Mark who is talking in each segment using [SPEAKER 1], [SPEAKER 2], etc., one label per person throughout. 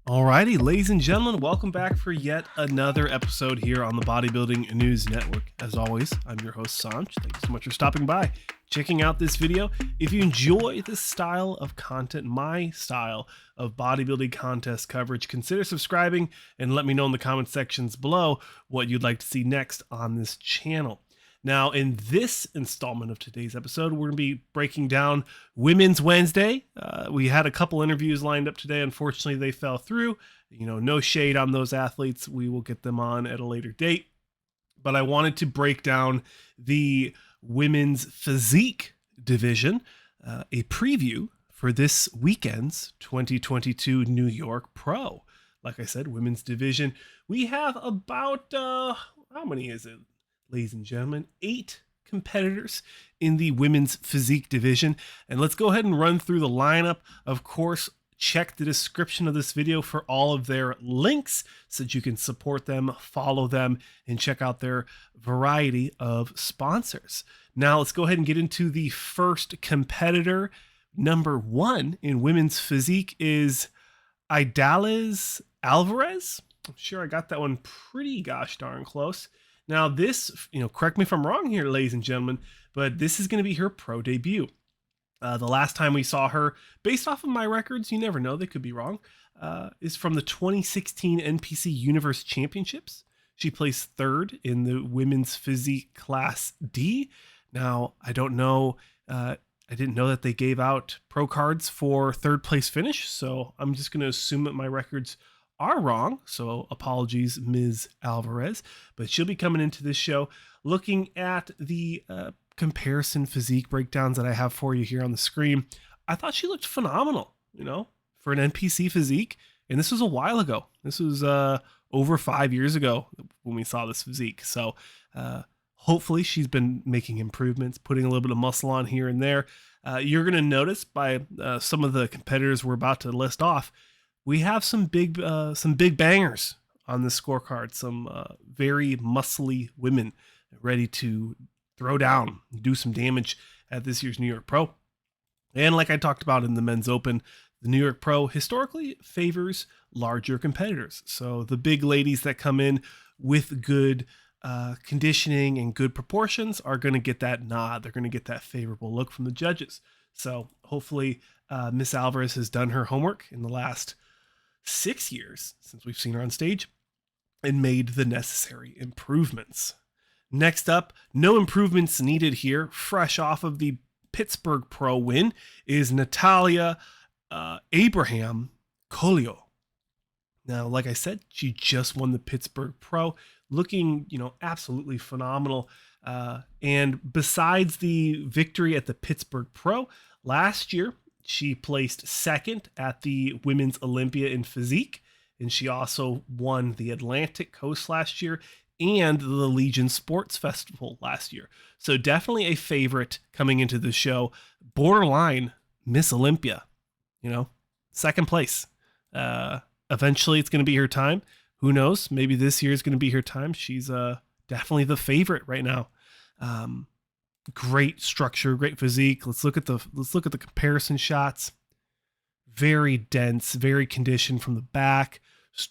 [SPEAKER 1] Alrighty, ladies and gentlemen, welcome back for yet another episode here on the Bodybuilding News Network. As always, I'm your host, Saunch. Thank you so much for stopping by, checking out this video. If you enjoy this style of content, my style of bodybuilding contest coverage, consider subscribing and let me know in the comment sections below what you'd like to see next on this channel. Now, in this installment of today's episode, we're going to be breaking down Women's Wednesday. We had a couple interviews lined up today. Unfortunately, they fell through. No shade on those athletes. We will get them on at a later date. But I wanted to break down the Women's Physique division, a preview for this weekend's 2022 New York Pro. Like I said, Women's Division. We have about, how many is it? Ladies and gentlemen, 8 competitors in the Women's Physique division. And let's go ahead and run through the lineup. Of course, check the description of this video for all of their links so that you can support them, follow them, and check out their variety of sponsors. Now, let's go ahead and get into the first competitor. Number 1 in Women's Physique is Idaliz Alvarez. I'm sure I got that one pretty gosh darn close. Now this, correct me if I'm wrong here, ladies and gentlemen, but this is going to be her pro debut. The last time we saw her, based off of my records, you never know, they could be wrong, is from the 2016 NPC Universe Championships. She placed 3rd in the Women's Physique Class D. Now, I don't know, I didn't know that they gave out pro cards for 3rd place finish, so I'm just going to assume that my records are wrong, so apologies, Ms. Alvarez, but she'll be coming into this show looking at the comparison physique breakdowns that I have for you here on the screen. I thought she looked phenomenal, for an NPC physique, and this was a while ago. This was over 5 years ago when we saw this physique, so hopefully she's been making improvements, putting a little bit of muscle on here and there. You're going to notice by some of the competitors we're about to list off, we have some big bangers on this scorecard. Some very muscly women ready to throw down, do some damage at this year's New York Pro. And like I talked about in the Men's Open, the New York Pro historically favors larger competitors. So the big ladies that come in with good conditioning and good proportions are going to get that nod. They're going to get that favorable look from the judges. So hopefully Miss Alvarez has done her homework in the last 6 years since we've seen her on stage and made the necessary improvements. Next up, no improvements needed here. Fresh off of the Pittsburgh Pro win is Natalia Abraham Coelho. Now, like I said, she just won the Pittsburgh Pro, looking, absolutely phenomenal. And besides the victory at the Pittsburgh Pro last year, she placed 2nd at the Women's Olympia in Physique, and she also won the Atlantic Coast last year and the Legion Sports Festival last year. So definitely a favorite coming into the show. Borderline Miss Olympia, 2nd place. Eventually it's going to be her time. Who knows? Maybe this year is going to be her time. She's definitely the favorite right now. Great structure, great physique. Let's look at the comparison shots. Very dense, very conditioned from the back,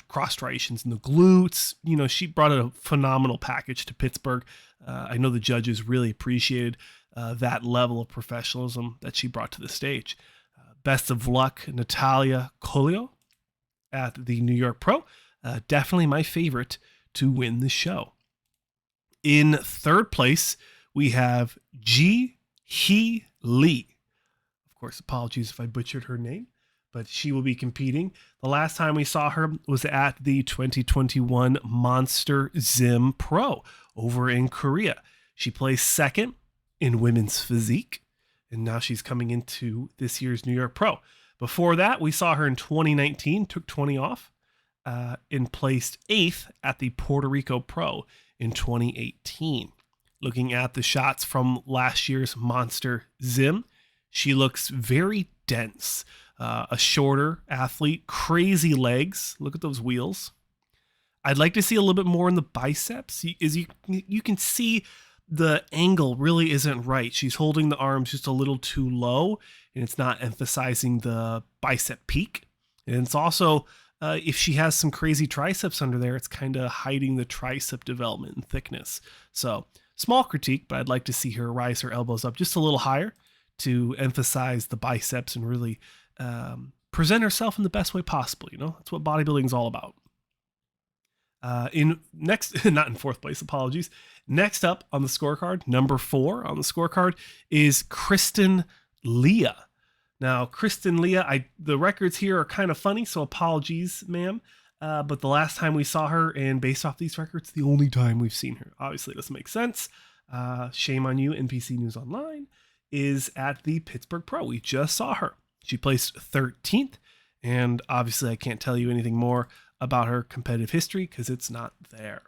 [SPEAKER 1] cross striations in the glutes. She brought a phenomenal package to Pittsburgh. I know the judges really appreciated that level of professionalism that she brought to the stage. Best of luck, Natalia Coelho at the New York Pro. Definitely my favorite to win the show. In 3rd place, we have Hye Lee. Of course, apologies if I butchered her name, but she will be competing. The last time we saw her was at the 2021 Monster Zim Pro over in Korea. She placed 2nd in Women's Physique, and now she's coming into this year's New York Pro. Before that, we saw her in 2019, took 20 off, and placed 8th at the Puerto Rico Pro in 2018. Looking at the shots from last year's Monster Zim, she looks very dense. A shorter athlete, crazy legs. Look at those wheels. I'd like to see a little bit more in the biceps. You can see the angle really isn't right. She's holding the arms just a little too low, and it's not emphasizing the bicep peak. And it's also if she has some crazy triceps under there, it's kind of hiding the tricep development and thickness. So small critique, but I'd like to see her rise her elbows up just a little higher to emphasize the biceps and really present herself in the best way possible. You know, that's what bodybuilding is all about. Not in fourth place, apologies. Next up on the scorecard, number 4 on the scorecard is Kristyn Lia. Now, Kristyn Lia, the records here are kind of funny, so apologies, ma'am. But the last time we saw her, and based off these records, the only time we've seen her, obviously it doesn't make sense. Shame on you, NPC News Online, is at the Pittsburgh Pro. We just saw her. She placed 13th, and obviously I can't tell you anything more about her competitive history because it's not there.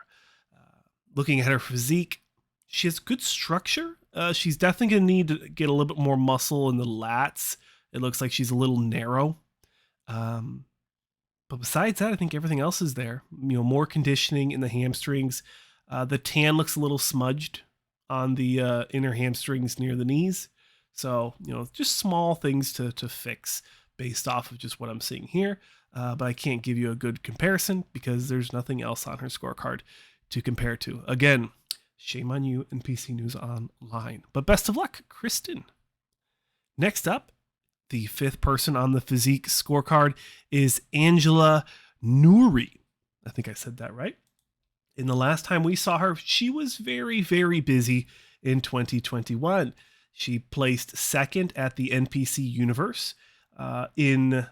[SPEAKER 1] Looking at her physique, she has good structure. She's definitely going to need to get a little bit more muscle in the lats. It looks like she's a little narrow. But besides that, I think everything else is there. You know, more conditioning in the hamstrings. The tan looks a little smudged on the inner hamstrings near the knees. So, you know, just small things to fix based off of just what I'm seeing here. But I can't give you a good comparison because there's nothing else on her scorecard to compare to. Again, shame on you, NPC News Online. But best of luck, Kristyn. Next up, the 5th person on the physique scorecard is Angela Noury. I think I said that right. In the last time we saw her, she was very, very busy in 2021. She placed 2nd at the NPC Universe in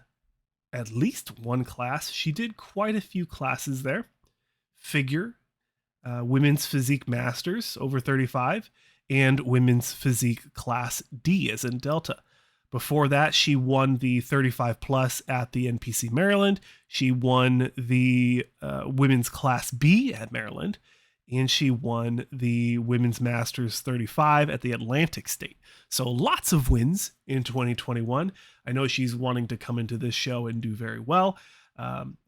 [SPEAKER 1] at least one class. She did quite a few classes there. Figure, Women's Physique Masters over 35, and Women's Physique Class D as in Delta. Before that, she won the 35 plus at the NPC Maryland. She won the Women's Class B at Maryland. And she won the Women's Masters 35 at the Atlantic State. So lots of wins in 2021. I know she's wanting to come into this show and do very well.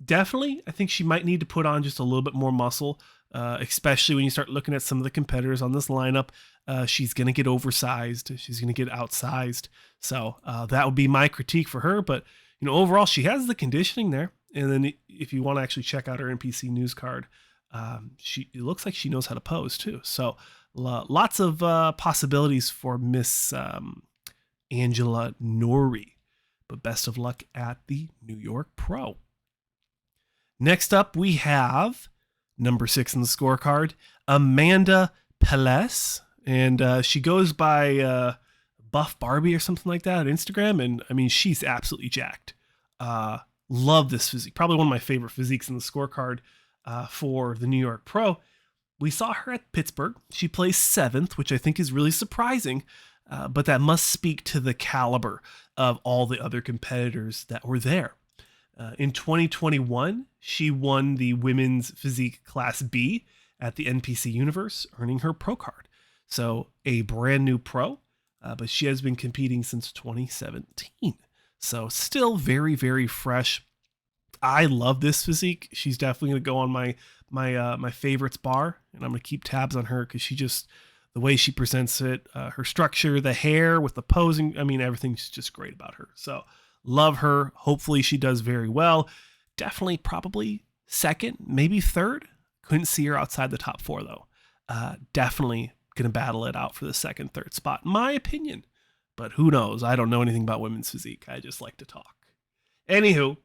[SPEAKER 1] Definitely, I think she might need to put on just a little bit more muscle, especially when you start looking at some of the competitors on this lineup. She's going to get oversized. She's going to get outsized. So that would be my critique for her. But, you know, overall, she has the conditioning there. And then if you want to actually check out her NPC news card, it looks like she knows how to pose too. So lots of possibilities for Miss Angela Noury. But best of luck at the New York Pro. Next up, we have number 6 in the scorecard, Amanda Peles. And she goes by Buff Barbie or something like that on Instagram. And I mean, she's absolutely jacked. Love this physique. Probably one of my favorite physiques in the scorecard for the New York Pro. We saw her at Pittsburgh. She placed 7th, which I think is really surprising. But that must speak to the caliber of all the other competitors that were there. In 2021, she won the Women's Physique Class B at the NPC Universe, earning her pro card. So a brand new pro, but she has been competing since 2017. So still very, very fresh. I love this physique. She's definitely going to go on my favorites bar, and I'm going to keep tabs on her because she just, the way she presents it, her structure, the hair with the posing, I mean, everything's just great about her. So love her. Hopefully she does very well. Definitely probably 2nd, maybe 3rd. Couldn't see her outside the top 4 though. Definitely going to battle it out for the 2nd, 3rd spot, in my opinion. But who knows? I don't know anything about women's physique. I just like to talk. Anywho,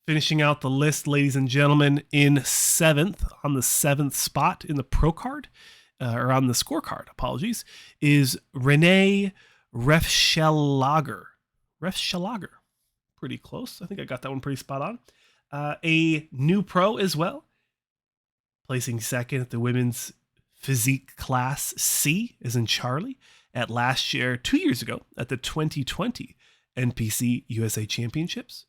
[SPEAKER 1] finishing out the list, ladies and gentlemen, in 7th, on the 7th spot in the pro card, or on the scorecard, apologies, is Renee Reefschleager. Reefschleager. Pretty close. I think I got that one pretty spot on. A new pro as well, placing 2nd at the Women's Physique Class C, as in Charlie, at 2 years ago, at the 2020 NPC USA Championships.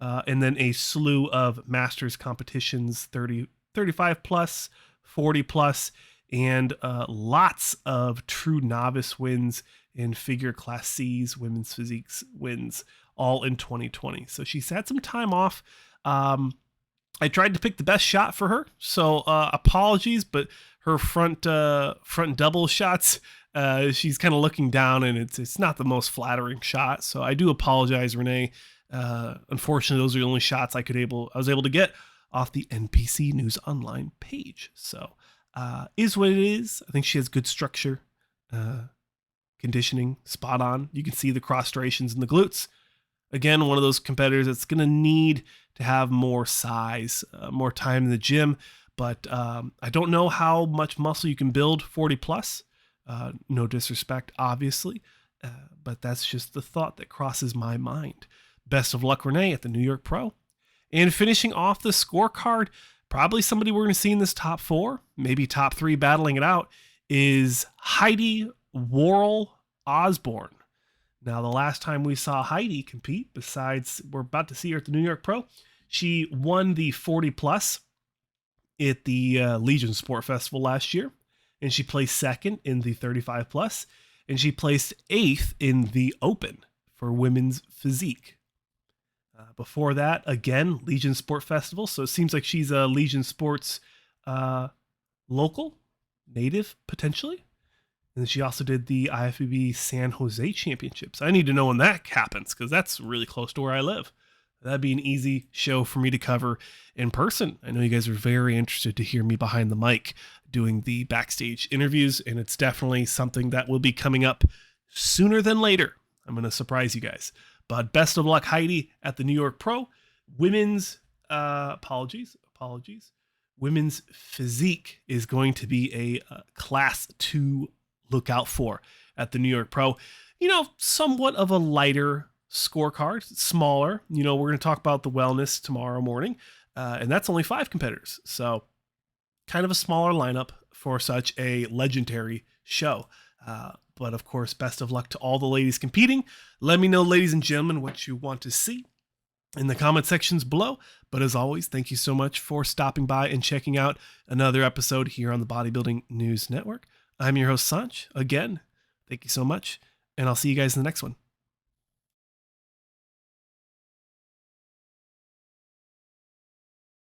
[SPEAKER 1] And then a slew of Masters competitions, 35 plus, 40 plus, and lots of true novice wins in figure Class C's, women's physiques wins, all in 2020. So she's had some time off. I tried to pick the best shot for her, so apologies, but her front double shots, she's kind of looking down, and it's not the most flattering shot. So I do apologize, Renee. Unfortunately, those are the only shots I was able to get off the NPC News Online page. So is what it is. I think she has good structure, conditioning, spot on. You can see the cross striations in the glutes. Again, one of those competitors that's going to need to have more size, more time in the gym. But I don't know how much muscle you can build 40 plus. No disrespect, obviously. But that's just the thought that crosses my mind. Best of luck, Renee, at the New York Pro. And finishing off the scorecard, probably somebody we're going to see in this top 4, maybe top 3 battling it out, is Heide, Worrell, Osborne. Now, the last time we saw Heide compete, besides we're about to see her at the New York Pro, she won the 40 plus at the Legion Sport Festival last year, and she placed second in the 35 plus, and she placed 8th in the Open for women's physique. Before that, again, Legion Sport Festival. So it seems like she's a Legion Sports local, native, potentially. And she also did the ifbb San Jose Championships. I need to know when that happens because that's really close to where I live. That'd be an easy show for me to cover in person. I know you guys are very interested to hear me behind the mic doing the backstage interviews, and it's definitely something that will be coming up sooner than later. I'm going to surprise you guys. But best of luck, Heide, at the New York Pro. Women's, women's physique is going to be a class 2 look out for at the New York Pro. You know, somewhat of a lighter scorecard, smaller. You know, we're going to talk about the wellness tomorrow morning, and that's only 5 competitors. So kind of a smaller lineup for such a legendary show. But of course, best of luck to all the ladies competing. Let me know, ladies and gentlemen, what you want to see in the comment sections below. But as always, thank you so much for stopping by and checking out another episode here on the Bodybuilding News Network. I'm your host, Saunch. Again, thank you so much, and I'll see you guys in the next one.